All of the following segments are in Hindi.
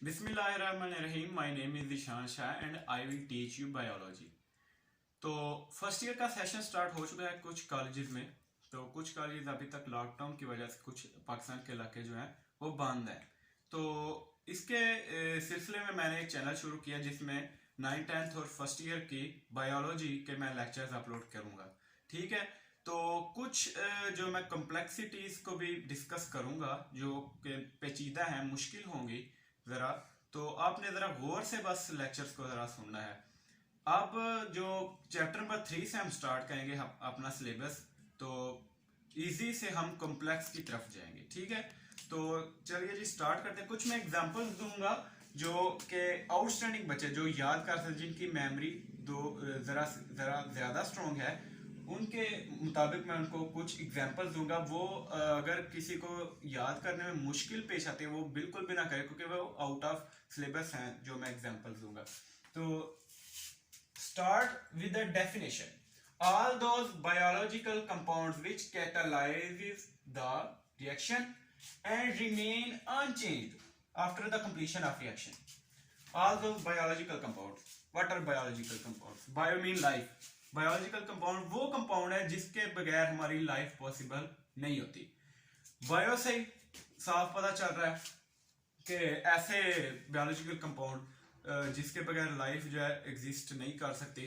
बिस्मिल्लाहिर्रहमानिर्रहीम। My name is दिशान Shah and I will teach you biology. तो फर्स्ट ईयर का सेशन स्टार्ट हो चुका है कुछ कॉलेजेस में। तो कुछ कॉलेजेस अभी तक लॉकडाउन की वजह से कुछ पाकिस्तान के इलाके जो हैं वो बंद हैं। तो इसके सिलसिले में मैंने एक चैनल शुरू किया जिसमें 9th 10th और फर्स्ट ईयर की बायोलॉजी के मैं लेक्चर्स अपलोड करूँगा। ठीक है, तो कुछ जो मैं कॉम्प्लेक्सिटीज़ को भी डिस्कस करूँगा जो कि पेचीदा हैं, मुश्किल होंगी ज़रा। तो आपने ज़रा गौर से बस लेक्चर्स को ज़रा सुनना है। अब जो चैप्टर नंबर 3 से हम स्टार्ट करेंगे अपना सिलेबस, तो इजी से हम कॉम्प्लेक्स की तरफ जाएंगे। ठीक है, तो चलिए जी स्टार्ट करते हैं। कुछ मैं एग्जांपल्स दूंगा जो कि आउटस्टैंडिंग बच्चे जो याद कर सकते, जिनकी मेमोरी ज़रा ज़्यादा स्ट्रॉन्ग है, उनके मुताबिक मैं उनको कुछ एग्जांपल्स दूंगा। वो अगर किसी को याद करने में मुश्किल पेश आती है वो बिल्कुल भी ना करे, क्योंकि वो आउट ऑफ सिलेबस हैं जो मैं एग्जांपल्स दूंगा। तो start with the definition. All those biological compounds which catalyzes the reaction and remain unchanged after the completion of reaction. All those biological compounds. What are biological compounds? Bio mean life. Biological compound वो compound है जिसके बगैर हमारी life possible नहीं होती। Bio से साफ पता चल रहा है कि ऐसे biological compound जिसके बगैर लाइफ जो है एग्जिस्ट नहीं कर सकती।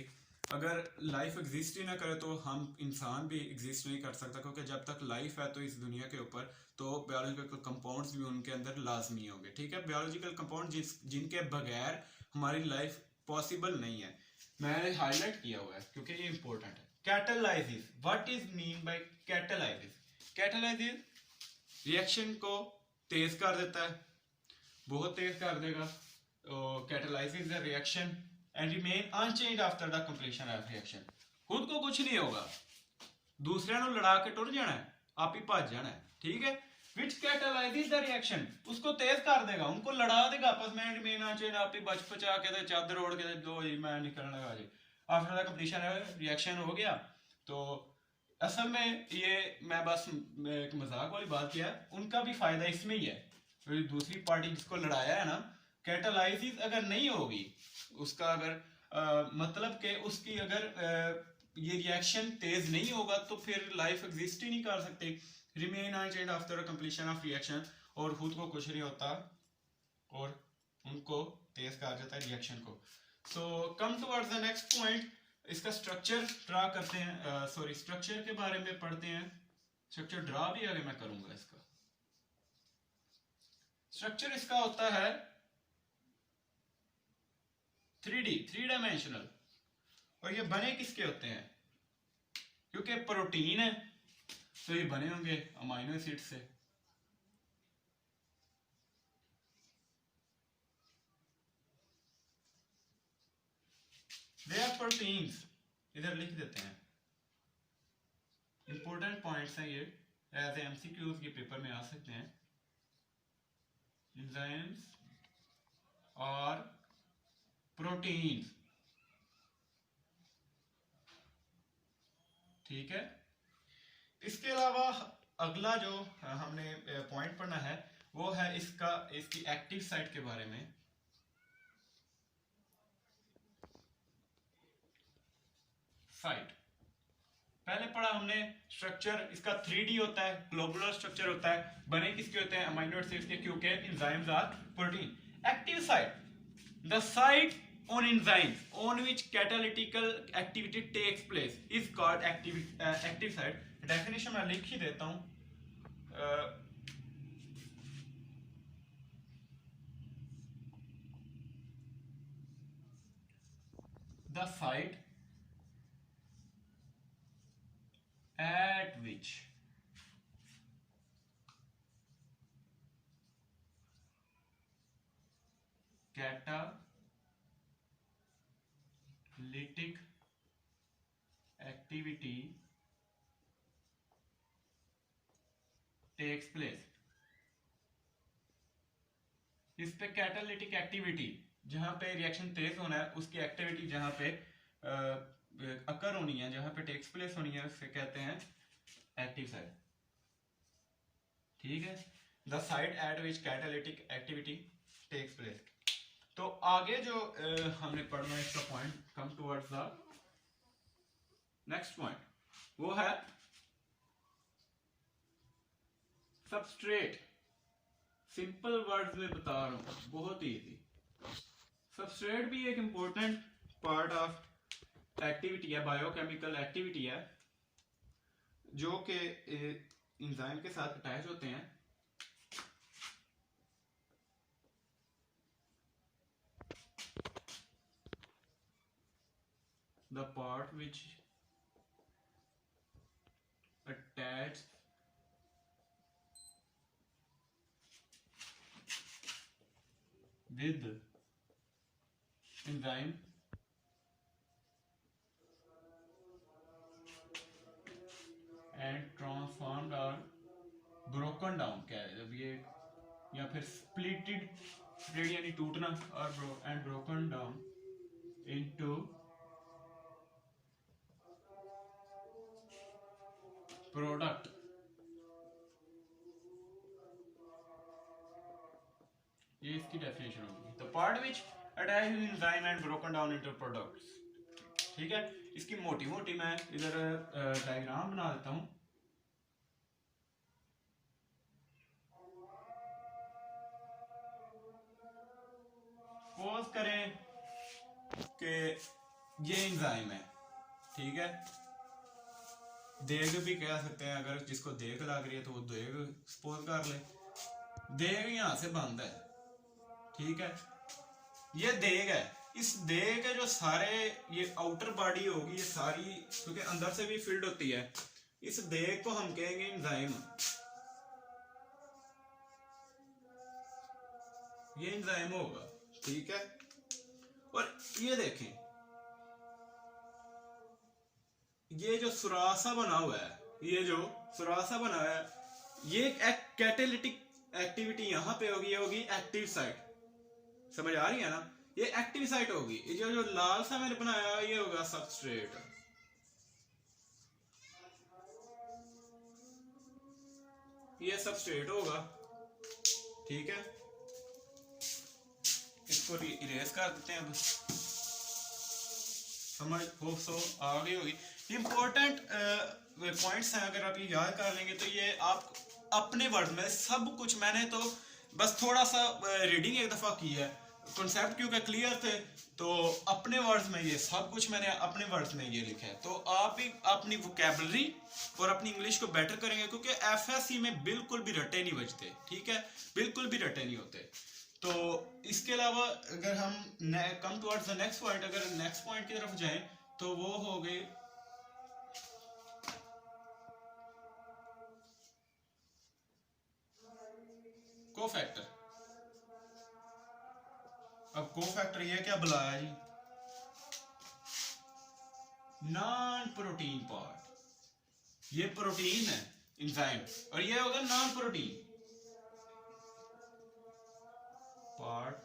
अगर लाइफ एग्जिस्ट ही ना करे तो हम इंसान भी एग्जिस्ट नहीं कर सकता, क्योंकि जब तक लाइफ है तो इस दुनिया के ऊपर तो बायोलॉजिकल कंपाउंड्स भी उनके अंदर लाजमी होंगे। ठीक है, बायोलॉजिकल कंपाउंड जिनके बगैर हमारी लाइफ पॉसिबल नहीं है, मैंने हाईलाइट किया हुआ है क्योंकि ये इंपॉर्टेंट है। Catalysis, what is mean by catalysis? Catalysis reaction को तेज कर देता है, बहुत तेज कर देगा। catalyzes the reaction and remain unchanged after the completion of reaction। खुद को कुछ नहीं होगा, दूसरे नु लड़ा के टुर जाना है, आप ही भज जाना है। ठीक है, which catalyzes the reaction, उसको तेज कर देगा, उनको लड़ा देगा आपस में। remain unchanged, आप ही बच पचा के चादर ओढ़ के लो जी मैं निकलने लगा जी, आफ्टर द कंप्लीशन रिएक्शन हो गया। तो असल में ये मैं बस एक मजाक वाली बात किया, उनका भी फायदा इसमें ही है। तो दूसरी पार्टी जिसको लड़ाया है ना, कैटालाइसिस अगर नहीं होगी उसका, अगर मतलब कि उसकी अगर ये रिएक्शन तेज नहीं होगा तो फिर लाइफ एग्जिस्ट ही नहीं कर सकती। Remain unchanged after completion of reaction, और खुद को कुछ नहीं होता और उनको तेज कर जाता है रिएक्शन को। सो कम टुवर्ड्स द नेक्स्ट पॉइंट, इसका स्ट्रक्चर ड्रा करते हैं। सॉरी, स्ट्रक्चर के बारे में पढ़ते हैं। स्ट्रक्चर ड्रा भी आगे मैं करूंगा। इसका स्ट्रक्चर इसका होता है 3D, 3 डायमेंशनल। और ये बने किसके होते हैं? क्योंकि प्रोटीन है तो ये बने होंगे अमाइनो एसिड से। दे आर प्रोटीन्स, इधर लिख देते हैं। इंपॉर्टेंट पॉइंट्स हैं ये, एज एमसीक्यूज के पेपर में आ सकते हैं। एंजाइम्स और प्रोटीन्स, ठीक है। इसके अलावा अगला जो हमने पॉइंट पढ़ना है वो है इसकी एक्टिव साइट के बारे में। साइट पहले पढ़ा हमने। स्ट्रक्चर इसका 3D होता है, ग्लोबुलर स्ट्रक्चर होता है। बने किसके होते हैं? अमाइनो एसिड्स के, क्योंकि enzymes are protein. Active site, the site on enzymes on which catalytical activity takes place is called active site। Definition मैं लिख ही देता हूं। the site at which catalytic activity takes place। इस पे कैटालिटिक एक्टिविटी, जहां पे रिएक्शन तेज होना है उसकी एक्टिविटी जहां पे अकर होनी है, जहां पे टेक्स प्लेस होनी है, उसे कहते हैं एक्टिव साइट। ठीक है, the site at which catalytic activity takes place. आगे जो हमने पढ़ना है इसका point come towards the next point वो है सबस्ट्रेट। सिंपल वर्ड्स में बता रहा हूं, बहुत इजी। सबस्ट्रेट भी एक इंपॉर्टेंट पार्ट ऑफ एक्टिविटी है, बायोकेमिकल एक्टिविटी है, जो कि एंजाइम के साथ अटैच होते हैं। The part which attach with enzyme and transformed or broken down क्या है जब ये, या फिर splitted यानी टूटना, और and broken down into product. ये इसकी डेफिनेशन होगी, the part which attach with enzyme and broken down into products. ठीक है, इसकी मोटी मोटी मैं इधर डायग्राम बना देता हूं। सपोज करें कि ये एंजाइम है, ठीक है, देग भी कह सकते हैं, अगर जिसको देग लग रही है तो वो देग सपोज कर ले। देग यहां से बंद है, ठीक है, ये देग है। इस देग के जो सारे ये आउटर बॉडी होगी, ये सारी क्योंकि अंदर से भी फिल्ड होती है, इस देग को हम कहेंगे एंजाइम। ये एंजाइम होगा, ठीक है। और ये देखें, ये जो सुरासा बना हुआ है, ये जो सुरासा बना हुआ है, ये एक कैटालिटिक एक्टिविटी यहां पे होगी, ये होगी एक्टिव साइट। समझ आ रही है ना, ये एक्टिव साइट होगी। ये जो लाल सा मैंने बनाया ये होगा सबस्ट्रेट। ये सबस्ट्रेट होगा, ठीक है। इसको इरेज कर देते हैं अब। समझ होप सो आ गई होगी। इंपॉर्टेंट पॉइंट्स हैं, अगर आप ये याद कर लेंगे तो ये आप अपने वर्ड में सब कुछ, मैंने तो बस थोड़ा सा रीडिंग एक दफा की है, कॉन्सेप्ट क्योंकि क्लियर थे, तो अपने वर्ड्स में ये सब कुछ मैंने अपने वर्ड्स में ये लिखा है। तो आप भी अपनी वोकैबुलरी और अपनी इंग्लिश को बेटर करेंगे, क्योंकि एफएससी में बिल्कुल भी रटे नहीं बजते, ठीक है, बिल्कुल भी रटे नहीं होते। तो इसके अलावा अगर हम कम टुवर्ड्स द नेक्स्ट पॉइंट, अगर नेक्स्ट पॉइंट की तरफ जाएं तो वो हो गए कोफैक्टर। अब कोफैक्टर ये क्या बुलाया जी, नॉन प्रोटीन पार्ट। ये प्रोटीन है एंजाइम, और ये होगा non protein part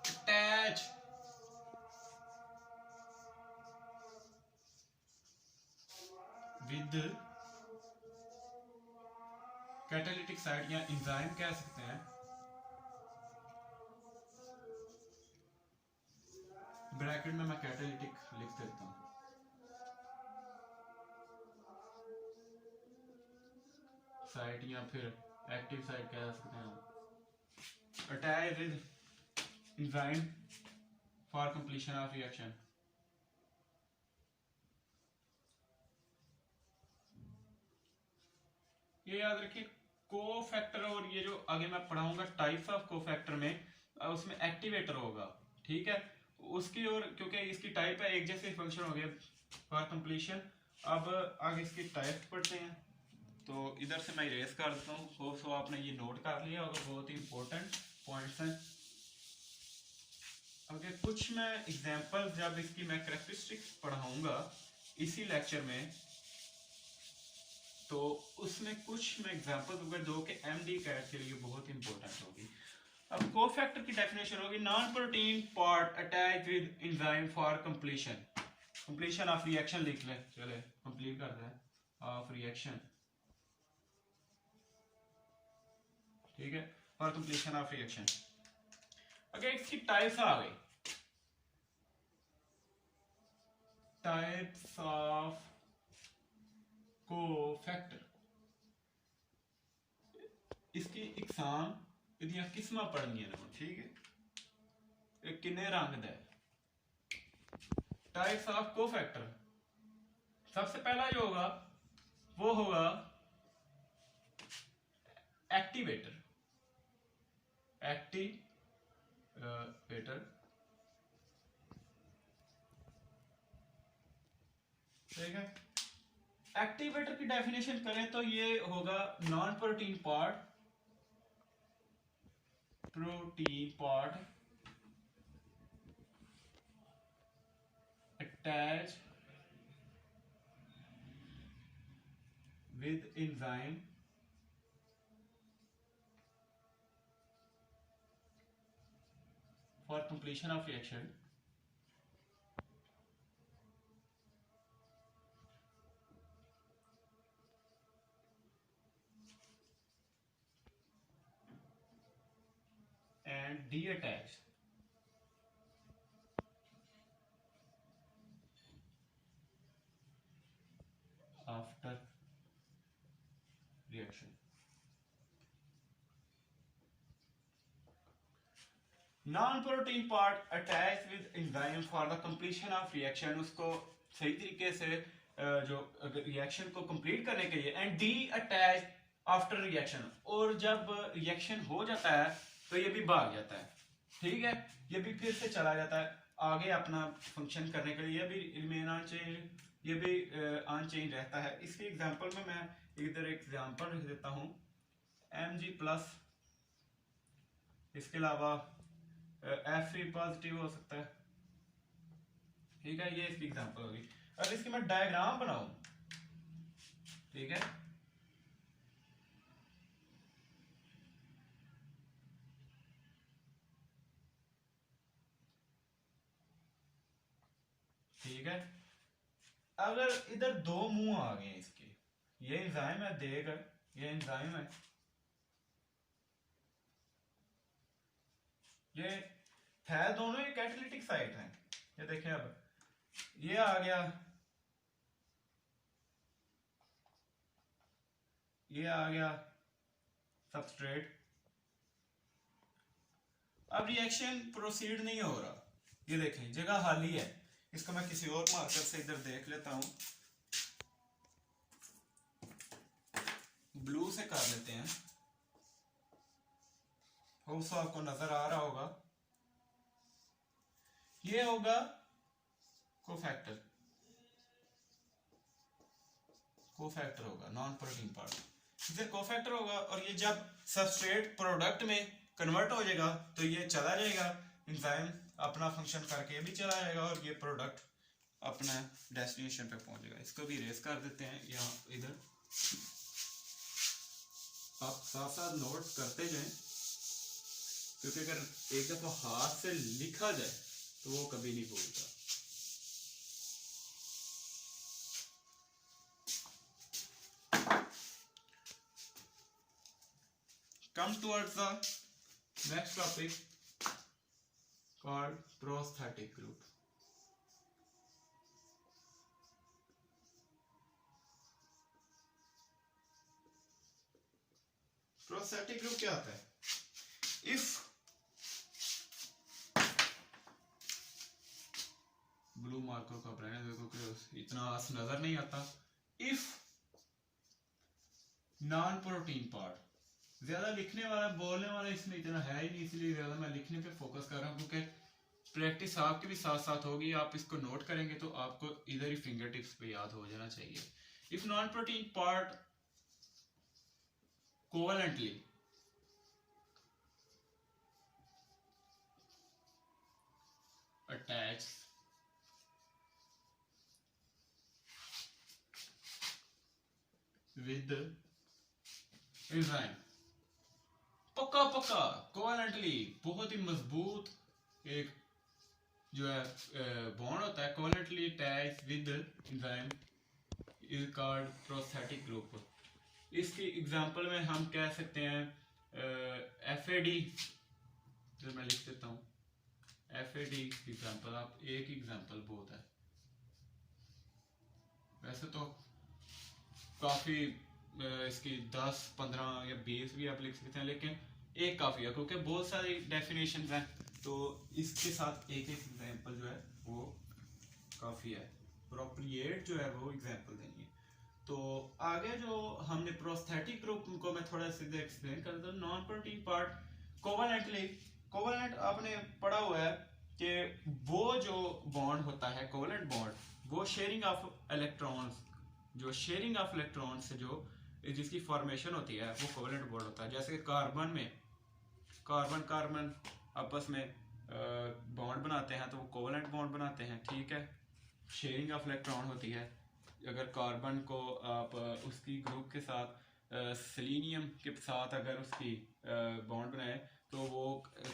attach with catalytic site, या एंजाइम कह सकते हैं। ब्रैकेट में मैं कैटालिटिक लिख देता हूं, साइट या फिर एक्टिव साइट कह सकते हैं। Attach with enzyme for completion of reaction. ये याद रखिए, कोफैक्टर, और ये जो आगे मैं पढ़ाऊंगा टाइप्स ऑफ कोफैक्टर में, उसमें एक्टिवेटर होगा, ठीक है, उसकी, और क्योंकि इसकी टाइप है, एक जैसे फंक्शन हो गया फॉर कंप्लीशन। अब आगे इसकी टाइप पढ़ते हैं, तो इधर से मैं इरेज कर देता हूँ। होप सो आपने ये नोट कर लिया होगा, बहुत ही इंपॉर्टेंट पॉइंट्स हैं। अगर कुछ मैं एग्जांपल, जब इसकी मैं कैरेक्टरिस्टिक्स पढ़ाऊंगा इसी लेक्चर में, तो उसमें कुछ मैं एग्जांपल दूंगा जो कि एमडी कैट के लिए बहुत इंपॉर्टेंट होगी। अब कोफैक्टर की डेफिनेशन होगी, non protein part attach with enzyme for completion, completion of reaction लिख ले, चले कंप्लीट कर दें, ऑफ रिएक्शन, ठीक है, फॉर कंप्लीशन ऑफ रिएक्शन। अगर इसकी टाइप्स आ गई, टाइप्स ऑफ कोफैक्टर, इसकी इकसाम इदियां किस्मां पढ़नियां ने, ठीक है। किन्ने रंग दे टाइप्स ऑफ कोफैक्टर, सबसे पहला जो होगा वो होगा एक्टिवेटर, एक्टिवेटर, ठीक है। एक्टिवेटर की डेफिनेशन करें तो ये होगा non protein part, attach with enzyme for completion of reaction and detach after reaction. Non-protein part attached with enzyme for the completion of reaction, उसको सही तरीके से जो रिएक्शन को कंप्लीट करने के लिए, and D attach after reaction, और जब रिएक्शन हो जाता है तो ये भी भाग जाता है, ठीक है। ये भी फिर से चला जाता है आगे अपना फंक्शन करने के लिए, ये भी रिमेन अनचेंज, ये भी अनचेंज रहता है। इसके एग्जांपल में मैं इधर एग्जांपल लिख देता हूँ, Mg+, इसके अलावा Fe पॉजिटिव हो सकता है, ठीक है। ये इसकी एग्जांपल होगी। अब इसकी मैं डायग्राम बनाऊं, ठीक है, ठीक है। अगर इधर दो मुंह आ गए इसके, ये एंजाइम है, देख ये एंजाइम है, ये है दोनों ही कैटालिटिक साइट हैं, ये देखें। अब ये आ गया, ये आ गया सबस्ट्रेट। अब रिएक्शन प्रोसीड नहीं हो रहा, ये देखें जगह खाली है। इसको मैं किसी और मार्कर से इधर देख लेता हूं, ब्लू से कर लेते हैं, होप आपको नजर आ रहा होगा। ये होगा कोफैक्टर, कोफैक्टर होगा नॉन प्रोटीन पार्ट, इधर कोफैक्टर होगा। और ये जब सबस्ट्रेट प्रोडक्ट में कन्वर्ट हो जाएगा तो ये चला जाएगा, एंजाइम अपना फंक्शन करके ये भी चला जाएगा, और ये प्रोडक्ट अपना डेस्टिनेशन पे पहुंच जाएगा। इसको भी रेस कर देते हैं यहाँ इधर, आप साथ साथ नोट करते जाएं, क्योंकि अगर एक दफा हाथ से लिखा जाए तो वो कभी नहीं भूलता। Come towards the next topic called prosthetic group. Prosthetic group क्या होता है? If ब्लू मार्कर का ब्रांड देखो कि इतना नजर नहीं आता। If नॉन प्रोटीन पार्ट, ज्यादा लिखने वाला बोलने वाला इसमें इतना है ही नहीं, इसलिए ज्यादा मैं लिखने पे फोकस कर रहा हूँ, क्योंकि प्रैक्टिस आपके भी साथ साथ होगी। आप इसको नोट करेंगे तो आपको इधर ही फिंगर टिप्स पे याद हो जाना चाहिए। If non protein part covalently attach with enzyme, पक्का पक्का कोवेलेंटली, बहुत ही मजबूत एक जो है बॉन्ड होता है, covalently attach with enzyme is called prosthetic group. इसकी एग्जांपल में हम कह सकते हैं FAD जो मैं लिख देता हूँ FAD एग्जाम्पल, आप एक एग्जाम्पल बहुत है, वैसे तो काफ़ी इसकी 10 15 या 20 भी आप लिख सकते हैं, लेकिन एक काफ़ी है क्योंकि बहुत सारी डेफिनेशन हैं, तो इसके साथ एक एक एग्जाम्पल जो है वो काफ़ी है, प्रोप्रिएट जो है वो एग्जाम्पल देंगे। तो आगे जो हमने प्रोस्थेटिक ग्रुप को मैं थोड़ा सा एक्सप्लेन कर दूँ। Non protein part covalently, covalent आपने पढ़ा हुआ है कि वो जो बॉन्ड होता है कोवलेंट बॉन्ड, वो शेयरिंग ऑफ इलेक्ट्रॉन्स, जो शेयरिंग ऑफ इलेक्ट्रॉन से जो जिसकी फॉर्मेशन होती है वो कोवलेंट बॉन्ड होता है। जैसे कि कार्बन में कार्बन कार्बन आपस में बॉन्ड बनाते हैं तो वो कोवलेंट बॉन्ड बनाते हैं, ठीक है, शेयरिंग ऑफ इलेक्ट्रॉन होती है। अगर कार्बन को आप उसकी ग्रुप के साथ सेलेनियम के साथ अगर उसकी बॉन्ड बनाए तो वो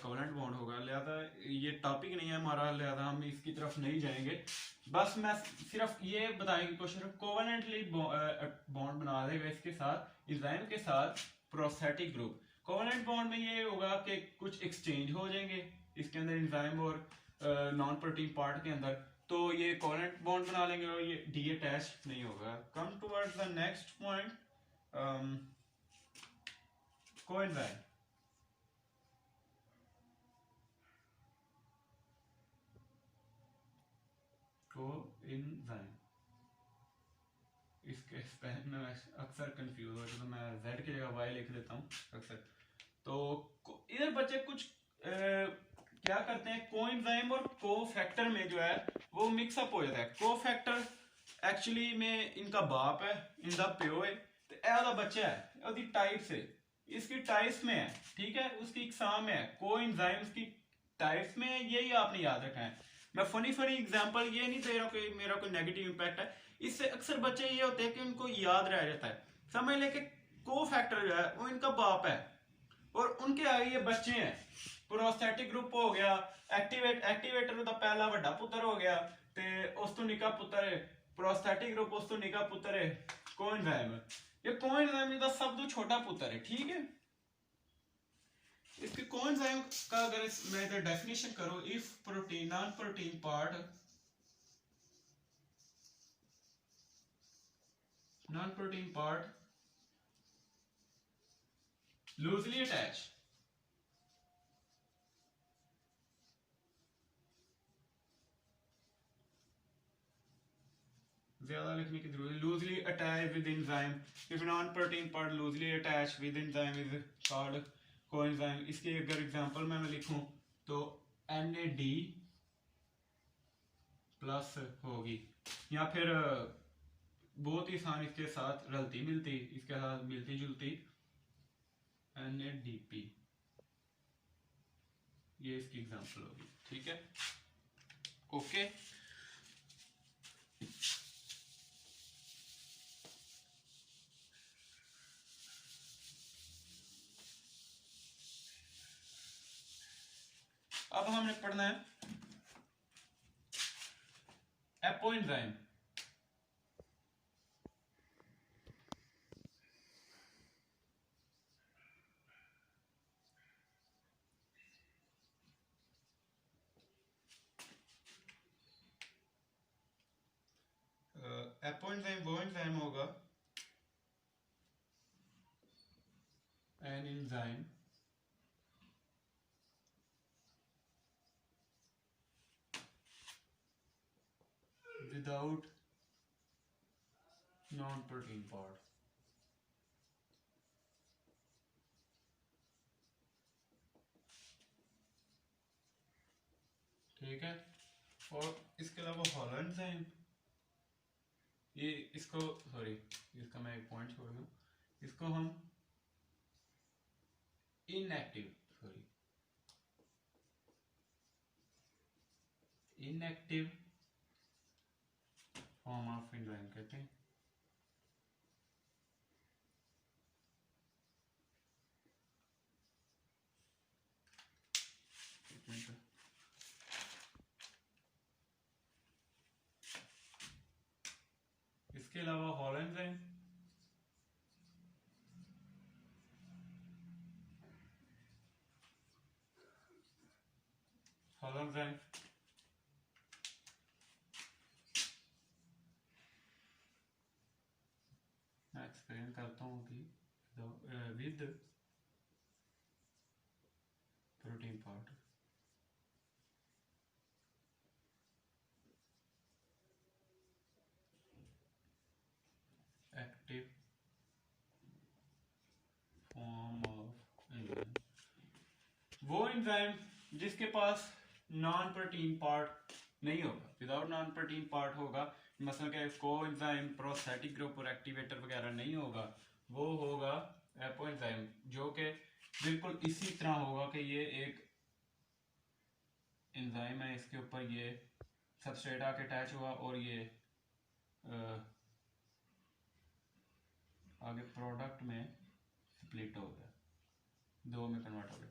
कोवलेंट बॉन्ड होगा। लिहाजा ये टॉपिक नहीं है हमारा, लिहाजा हम इसकी तरफ नहीं जाएंगे। बस मैं सिर्फ ये बताने की कोशिश, कोवलेंटली बॉन्ड बना देगा इसके साथ एंजाइम के साथ प्रोस्थेटिक ग्रुप। कोवलेंट बॉन्ड में ये होगा कि कुछ एक्सचेंज हो जाएंगे इसके अंदर एंजाइम और नॉन प्रोटीन पार्ट के अंदर, तो ये कोवलेंट बॉन्ड बना लेंगे और ये डी अटैच नहीं होगा। Come towards the next point, coenzyme. Coenzyme इसके स्पेलिंग में अक्सर कंफ्यूज हो, तो मैं Z की जगह Y लिख देता हूँ अक्सर। तो इधर बच्चे कुछ क्या करते हैं, कोएंजाइम और कोफैक्टर में जो है वो मिक्सअप हो जाता है। कोफैक्टर एक्चुअली में इनका बाप है, इनका प्यो है, तो ऐसा बच्चा है, ਉਹਦੀ टाइप से इसकी टाइप्स में है, ठीक है, उसकी एग्जाम में है, कोएंजाइम्स की टाइप्स में है, यही आपने याद रखना है। मैं फनी एग्जांपल ये नहीं दे रहा हूँ कि मेरा कोई नेगेटिव इंपैक्ट है, इससे अक्सर बच्चे ये होते हैं कि उनको याद रह जाता है। समझ ले कि कोफैक्टर जो है वो इनका बाप है और उनके आगे ये बच्चे हैं। प्रोस्थेटिक ग्रुप हो गया, एक्टिवेटर ਦਾ पहला ਵੱਡਾ ਪੁੱਤਰ ਹੋ ਗਿਆ ਤੇ ਉਸ ਤੋਂ ਨਿੱਕਾ ਪੁੱਤਰ ਹੈ प्रोस्थेटिक ग्रुप, उस तो निका पुत्र है कोएंजाइम। ये कोएंजाइम का सब तो छोटा पुत्र है, ठीक है। इसके कोएंजाइम का अगर मैं इधर डेफिनेशन करूं, if protein non protein part, non protein part loosely attach, ज्यादा लिखने की जरूरत है, loosely attach with enzyme, if non protein part loosely attach with enzyme is called coenzyme. इसकी अगर एग्जांपल मैं लिखूं तो NAD प्लस होगी, या फिर बहुत ही आसान इसके साथ रलती मिलती, इसके साथ मिलती जुलती NADP, ये इसकी एग्जांपल होगी, ठीक है, ओके। अब हमने पढ़ना है एपोएंजाइम। एपोएंजाइम वो एंजाइम होगा, an enzyme without non-protein part, ठीक है। और इसके अलावा हॉलो एंजाइम, ये इसको सॉरी इसका मैं एक पॉइंट छोड़ दूं, इसको हम इनएक्टिव फॉर्म ऑफ एंजाइम कहते हैं। इसके अलावा हॉलो एंजाइम, हॉलो एंजाइम मैं एक्सप्लेन करता हूँ कि with protein part active form of enzyme, वो एंजाइम जिसके पास नॉन प्रोटीन पार्ट नहीं होगा, विदाउट नॉन प्रोटीन पार्ट होगा, मसलन क्या कोएंजाइम प्रोस्थेटिक ग्रुप और एक्टिवेटर वगैरह नहीं होगा, वो होगा एपोएंजाइम, जो कि बिल्कुल इसी तरह होगा कि ये एक एंजाइम है, इसके ऊपर ये सबस्ट्रेट आके अटैच हुआ और ये आगे प्रोडक्ट में स्प्लिट हो गया, दो में कन्वर्ट हो गया।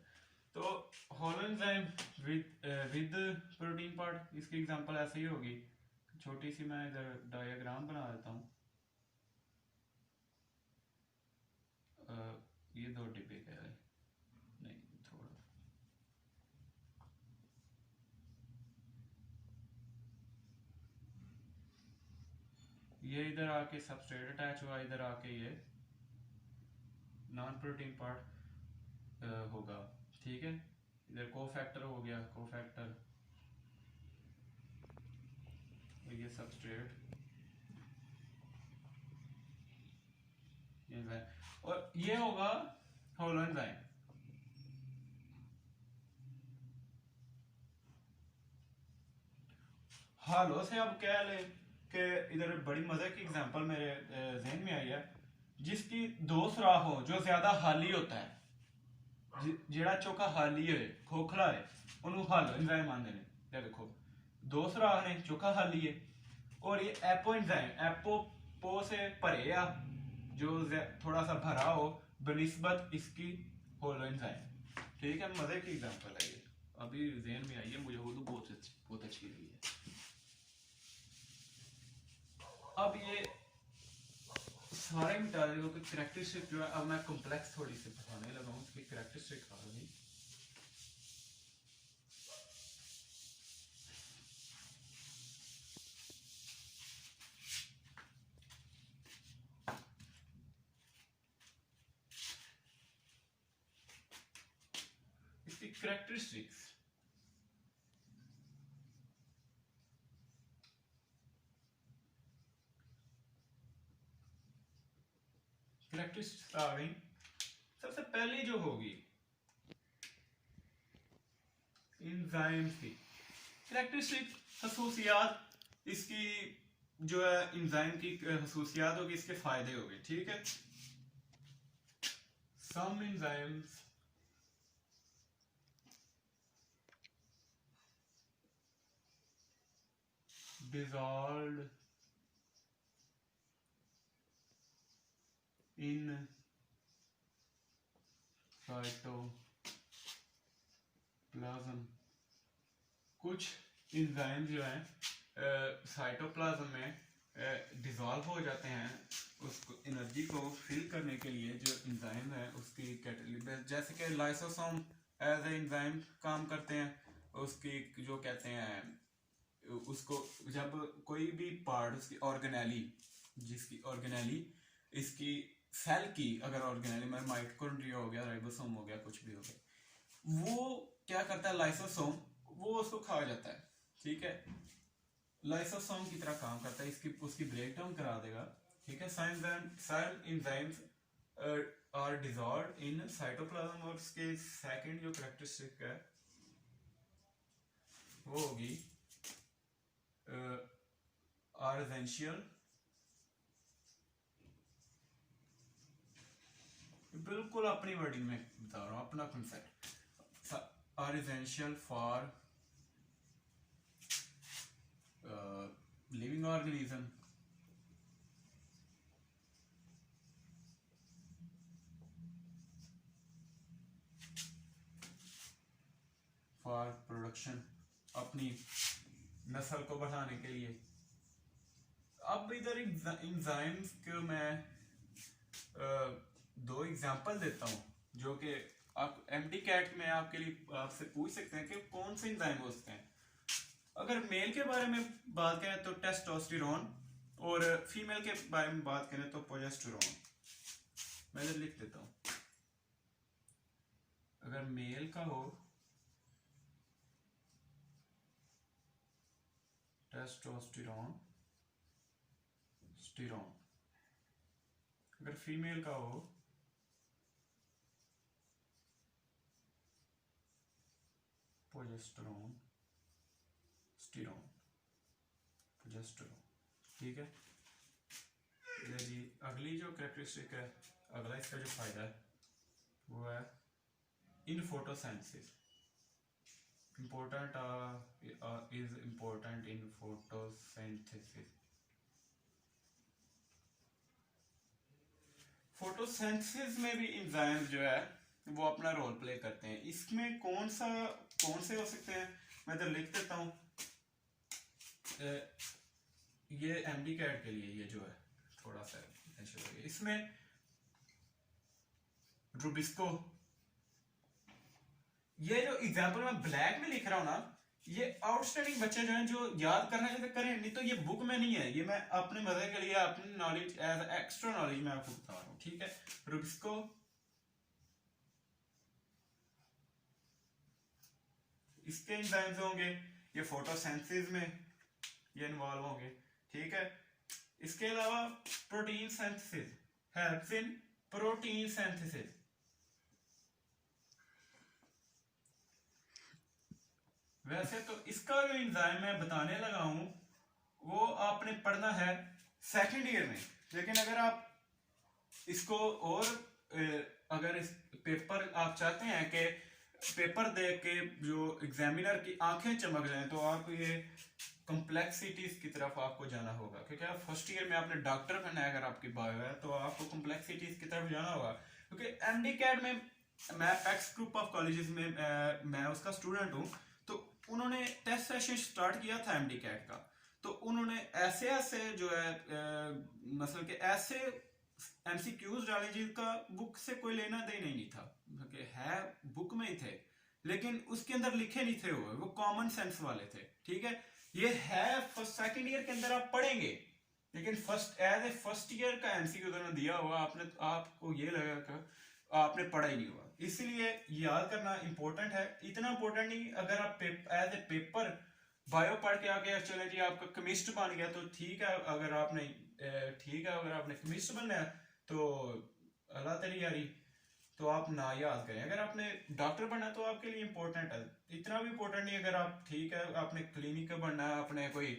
तो holo enzyme with protein part, इसकी एग्जांपल ऐसे ही होगी, छोटी सी मैं इधर डायग्राम बना देता हूँ। ये दो डिब्बे का है, नहीं थोड़ा ये इधर आके सबस्ट्रेट अटैच हुआ, इधर आके ये नॉन प्रोटीन पार्ट होगा, ठीक है। इधर कोफैक्टर हो गया, कोफैक्टर, ये सबस्ट्रेट, और ये होगा होलो एंजाइम। हालो से अब कह ले कि इधर बड़ी मजे की एग्जांपल मेरे जहन में आई है, जिसकी दो सुराख हो, जो ज्यादा हाली होता है, जेड़ा चौका हाली है, खोखला है, उन्होंने हालो एंजाइम आंदे ने। ये देखो दो सुराख ने, चौका हाली है, और ये एपो एंजाइम, एपो पो से भरे आ, जो थोड़ा सा भरा हो बनिस्बत इसकी होलो एंजाइम, ठीक है। मजे की एग्जांपल है ये, अभी जहन में आई है मुझे, वो तो बहुत अच्छी लगी है। अब ये सारे मिटा देगा कि कैरेक्टरिस्टिक जो है, अब मैं कॉम्प्लेक्स थोड़ी सी बताने लगा हूँ, इसकी कैरेक्टरिस्टिक आ गई। इसकी कैरेक्टरिस्टिक्स, कैरेक्टरिस्टिक्स आ गई। सबसे पहली जो होगी एंजाइम्स की कैरेक्टरिस्टिक, खसूसियात, इसकी जो है एंजाइम की खसूसियात होगी, इसके फायदे होंगे, ठीक है। Some enzymes dissolved in cytoplasm, कुछ एंजाइम जो हैं साइटोप्लाज्म में डिसॉल्व हो जाते हैं, उसको एनर्जी को फिल करने के लिए जो एंजाइम है उसकी कैटेलिस्ट, जैसे कि लाइसोसोम एज ए एंजाइम काम करते हैं, उसकी जो कहते हैं उसको, जब कोई भी पार्ट उसकी ऑर्गेनेली, जिसकी ऑर्गेनेली इसकी सेल की अगर ऑर्गेनेली में माइटोकॉन्ड्रिया हो गया, राइबोसोम हो गया, कुछ भी हो गया, वो क्या करता है लाइसोसोम, वो उसको खा जाता है, ठीक है। लाइसोसोम की तरह काम करता है, इसकी उसकी ब्रेक डाउन करा देगा, ठीक है। साइल enzymes are dissolved in cytoplasm, और उसके सेकंड जो कैरेक्टरिस्टिक है वो होगी आर एसेंशियल, बिल्कुल अपनी वर्डिंग में बता रहा हूं, अपना concept, are essential for living organism, for production, अपनी नस्ल को बढ़ाने के लिए। अब इधर एंजाइम्स को मैं दो एग्जांपल देता हूं, जो कि आप एमडी कैट में आपके लिए आपसे पूछ सकते हैं कि कौन से एंजाइम हो सकते हैं। अगर मेल के बारे में बात करें तो टेस्टोस्टेरोन, और फीमेल के बारे में बात करें तो प्रोजेस्टेरोन। मैं इधर लिख देता हूं। अगर मेल का हो टेस्टोस्टेरोन स्टेरोन, अगर फीमेल का हो प्रोजेस्टेरोन स्टेरोन प्रोजेस्टेरोन। ठीक है जी। अगली जो कैरेक्टरिस्टिक है, अगला इसका जो फायदा है वो है in photosynthesis. important is important in photosynthesis। Photosynthesis में भी एंजाइम जो है वो अपना रोल प्ले करते हैं। इसमें कौन से हो सकते हैं, मैं तो लिख देता हूं। ये एमडी कैट के लिए ये जो है थोड़ा सा इसमें रूबिस्को, ये जो एग्जांपल मैं ब्लैक में लिख रहा हूं ना, ये आउटस्टैंडिंग बच्चे जो हैं जो याद करना चाहते करें, नहीं तो ये बुक में नहीं है, ये मैं अपने मजे के लिए अपनी नॉलेज एज एक्स्ट्रा नॉलेज मैं आपको बता रहा हूं। ठीक है, रूबिस्को इसके एंजाइम्स होंगे, ये फोटोसिंथेसिस में ये इन्वॉल्व होंगे। ठीक है, इसके अलावा protein synthesis helps in protein synthesis. वैसे तो इसका जो एंजाइम मैं बताने लगा हूं वो आपने पढ़ना है सेकंड ईयर में, लेकिन अगर आप इसको और अगर इस पेपर आप चाहते हैं कि पेपर देख के जो एग्जामिनर की आंखें चमक जाएं, तो आप ये कॉम्प्लेक्सिटीज की तरफ आपको जाना होगा, क्योंकि आप फर्स्ट ईयर में आपने डॉक्टर बनना है, अगर आपकी बायो है तो आपको कॉम्प्लेक्सिटीज की तरफ जाना होगा। क्योंकि एमडी कैट में मैं पैक्स ग्रुप ऑफ कॉलेजेस में मैं उसका स्टूडेंट हूँ, तो उन्होंने टेस्ट सेशन स्टार्ट किया था एमडी कैट का, तो उन्होंने ऐसे ऐसे जो है मतलब कि ऐसे एमसीक्यूज डाले जिनका बुक से कोई लेना देना ही नहीं था, क्योंकि है बुक में ही थे लेकिन उसके अंदर लिखे नहीं थे, वो कॉमन सेंस वाले थे। ठीक है, ये है फर्स्ट सेकंड ईयर के अंदर आप पढ़ेंगे, लेकिन first as a first year का एमसीक्यू उन्होंने दिया हुआ, आपने आपको ये लगा कि आपने पढ़ा ही नहीं हुआ, इसलिए याद करना इंपॉर्टेंट है। इतना इंपॉर्टेंट नहीं, अगर आप एज ए पेपर बायो पढ़ के आगे चले जी आपका केमिस्ट बन गया तो ठीक है, अगर आपने अगर आपने केमिस्ट बनना है तो अल्लाह तेरी यारी, तो आप ना याद करें। अगर आपने डॉक्टर बनना है तो आपके लिए इंपॉर्टेंट है, इतना भी इंपॉर्टेंट नहीं अगर आप ठीक है आपने क्लिनिक बनना है, आपने कोई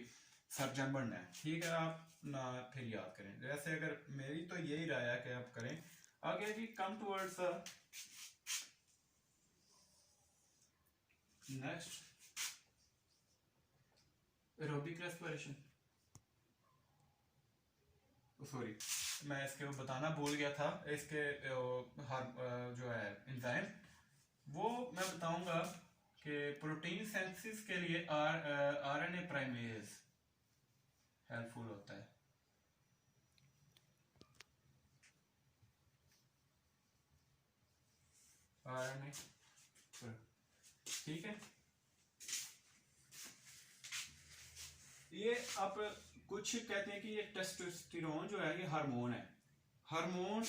सर्जन बनना है, ठीक है, आप ना फिर याद करें। वैसे अगर मेरी तो यही राय है कि आप करें। आगे जी, come towards next aerobic respiration. Sorry, मैं इसके बताना भूल गया था, इसके जो है एंजाइम वो मैं बताऊंगा कि प्रोटीन सिंथेसिस के लिए आरएनए प्राइमेज हेल्पफुल होता है। आरएनए, ठीक है, ये आप कुछ कहते हैं कि ये टेस्टोस्टेरोन जो है ये हार्मोन है, हार्मोन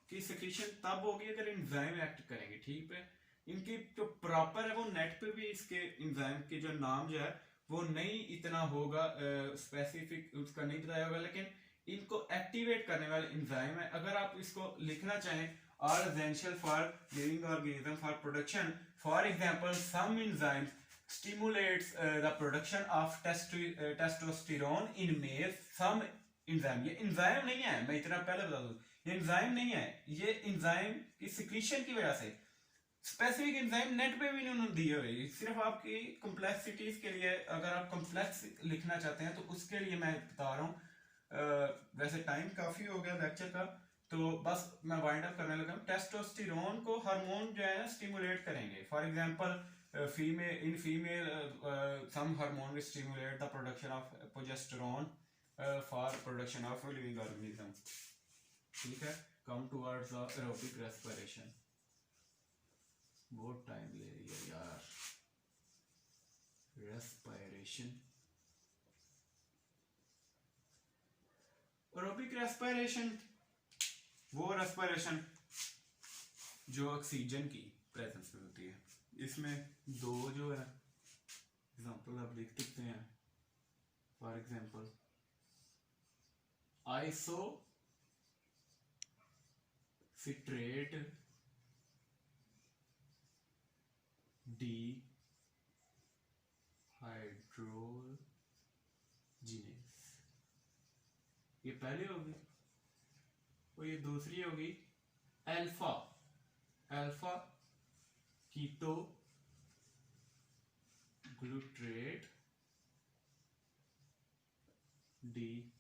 की सिक्रीशन तब होगी अगर एंजाइम एक्ट करेंगे। ठीक है, इनकी जो प्रॉपर है वो नेट पे भी इसके एंजाइम के जो नाम जो है वो नहीं इतना होगा स्पेसिफिक उसका नहीं बताया होगा, लेकिन इनको एक्टिवेट करने वाले एंजाइम है। अगर आप इसको लिखना चाहें, are essential for living organism for production, for example some enzymes stimulates the production of testosterone in males, some enzyme, ये enzyme नहीं है, मैं इतना पहले बता दूं, ये enzyme नहीं है, ये enzyme की secretion की वजह से स्पेसिफिक एंजाइम नेट पे भी उन्होंने दिए हुए, सिर्फ आपकी कॉम्प्लेक्सिटीज के लिए। अगर आप कॉम्प्लेक्स लिखना चाहते हैं तो उसके लिए मैं बता रहा हूँ। वैसे टाइम काफी हो गया लेक्चर का, तो बस मैं वाइंड अप करने लगा। टेस्टोस्टेरोन को हार्मोन जो है ना स्टिमुलेट करेंगे, for example female some hormone will stimulate the production of progesterone for production of living organism। ठीक है, come towards the aerobic respiration। बहुत टाइम ले रही है यार। रेस्पिरेशन, एरोबिक रेस्पिरेशन वो रेस्पिरेशन जो ऑक्सीजन की प्रेजेंस में होती है। इसमें दो जो है एग्जांपल आप लिख सकते हैं। फॉर एग्जांपल आइसोसिट्रेट डिहाइड्रोजिनेस, ये पहली होगी और ये दूसरी होगी अल्फा अल्फा कीटो ग्लूट्रेट डिहाइड्रोजिनेस,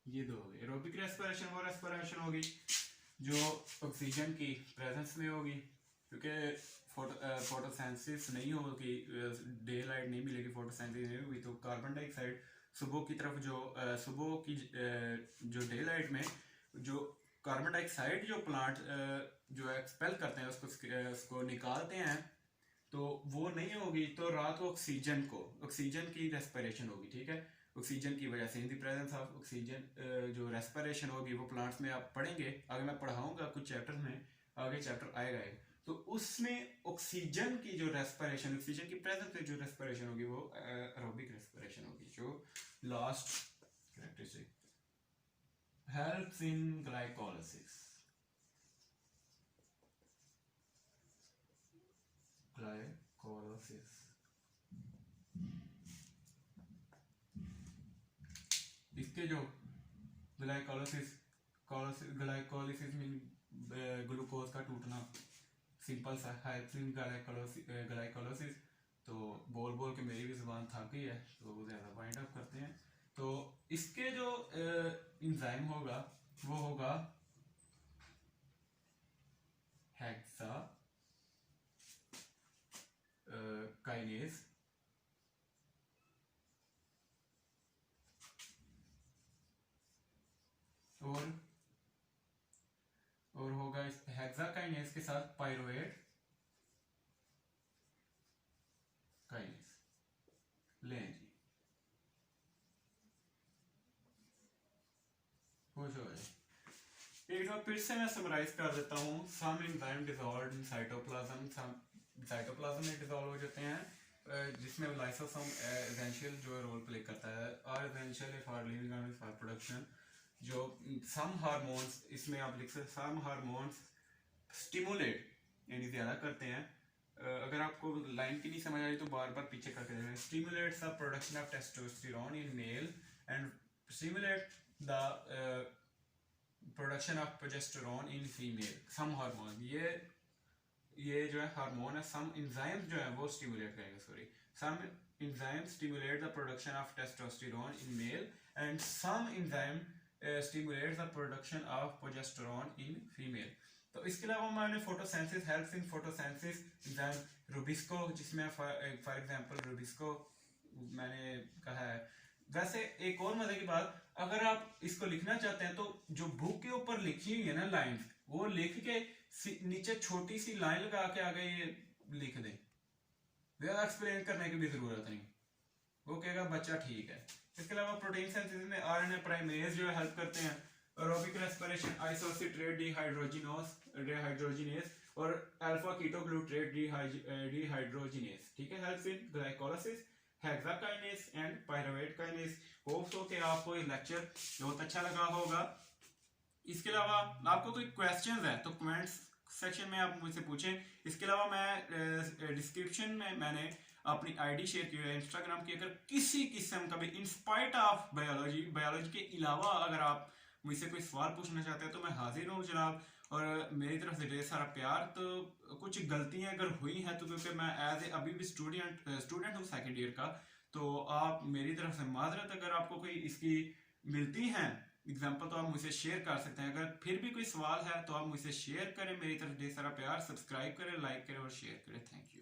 ये दो हो गए। एरोबिक रेस्पिरेशन वो रेस्पिरेशन होगी जो ऑक्सीजन की प्रेजेंस में होगी, क्योंकि फोटोसिंथेसिस नहीं होगी, डे लाइट नहीं मिलेगी, फोटोसिंथेसिस नहीं होगी, तो कार्बन डाइऑक्साइड सुबह की तरफ सुबह की जो डे लाइट में जो कार्बन डाइऑक्साइड जो प्लांट जो एक्सपेल करते हैं उसको निकालते हैं, तो वो नहीं होगी, तो रात को ऑक्सीजन की रेस्पिरेशन होगी। ठीक है, ऑक्सीजन की वजह से in the presence of oxygen जो रेस्पिरेशन होगी वो प्लांट्स में आप पढ़ेंगे, आगे मैं पढ़ाऊंगा कुछ चैप्टर्स में, आगे चैप्टर आएगा तो उसमें ऑक्सीजन की जो रेस्पिरेशन, ऑक्सीजन की प्रेजेंस में जो रेस्पिरेशन होगी वो एरोबिक रेस्पिरेशन होगी। जो last characteristic helps in glycolysis, इसके जो ग्लाइकोलाइसिस मीन ग्लूकोज का टूटना, सिंपल सा हेल्प्स इन ग्लाइकोलाइसिस। तो बोल बोल के मेरी भी जुबान थक गई है, तो ज़्यादा वाइंड अप करते हैं। तो इसके जो एंजाइम होगा वो होगा हेक्सा काइनेज, और होगा इस हेक्साकाइनेज के साथ पाइरुवेट काइनेज। लें जी, खुश हो जाए। एक बार फिर से मैं समराइज कर देता हूँ। Some enzyme dissolved in cytoplasm, cytoplasm में डिसॉल्व हो जाते हैं, जिसमें लाइसोसोम एसेंशियल जो रोल प्ले करता है, और essential for living and for production. जो सम हार्मोन्स, इसमें आप लिख सकते सम हार्मोन्स स्टिमुलेट यानी ज़्यादा करते हैं। अगर आपको लाइन की नहीं समझ आई तो बार बार पीछे करके देखें। Stimulates the production of testosterone in male and stimulate the production of progesterone in female. Some hormone, ये जो है हार्मोन है, सम एंजाइम्स जो है वो स्टिमुलेट करेंगे, sorry, some enzyme stimulate the production of testosterone in male and some enzyme stimulate the production of progesterone in female. तो इसके अलावा मैंने photosynthesis, helps in photosynthesis enzyme rubisco, जिसमें फॉर एग्जांपल रुबिस्को मैंने कहा है। वैसे एक और मजे की बात, अगर आप इसको लिखना चाहते हैं तो जो बुक के ऊपर लिखी हुई है ना लाइन, वो लिख के नीचे छोटी सी लाइन लगा के आगे ये लिख दें, ज्यादा एक्सप्लेन करने की भी जरूरत नहीं, वो कहेगा बच्चा ठीक है। इसके अलावा प्रोटीन सिंथेसिस में आरएनए प्राइमेज जो है हेल्प करते हैं। एरोबिक रेस्पिरेशन आइसोसिट्रेट डिहाइड्रोजिनेस और अल्फा कीटोग्लूट्रेट डिहाइड्रोजिनेस, ठीक है, helps in glycolysis, hexokinase and pyruvate kinase. Hope so कि आपको ये लेक्चर बहुत अच्छा लगा होगा। इसके अलावा आपको कोई क्वेश्चंस है तो कमेंट्स सेक्शन में आप मुझसे पूछें। इसके अलावा मैं डिस्क्रिप्शन में मैंने अपनी आईडी शेयर की है इंस्टाग्राम की। अगर किसी किस्म का भी इंस्पाइट ऑफ बायोलॉजी के अलावा अगर आप मुझसे कोई सवाल पूछना चाहते हैं तो मैं हाजिर हूँ जनाब, और मेरी तरफ से ढेर सारा प्यार। तो कुछ गलतियां अगर हुई हैं तो क्योंकि मैं अभी भी स्टूडेंट हूँ सेकेंड ईयर का, तो आप मेरी तरफ से माजरत, अगर आपको कोई इसकी मिलती हैं एग्जाम्पल तो आप मुझसे शेयर कर सकते हैं। अगर फिर भी कोई सवाल है तो आप मुझसे शेयर करें। मेरी तरफ ढेर सारा प्यार, सब्सक्राइब करें, लाइक करें और शेयर करें। Thank you.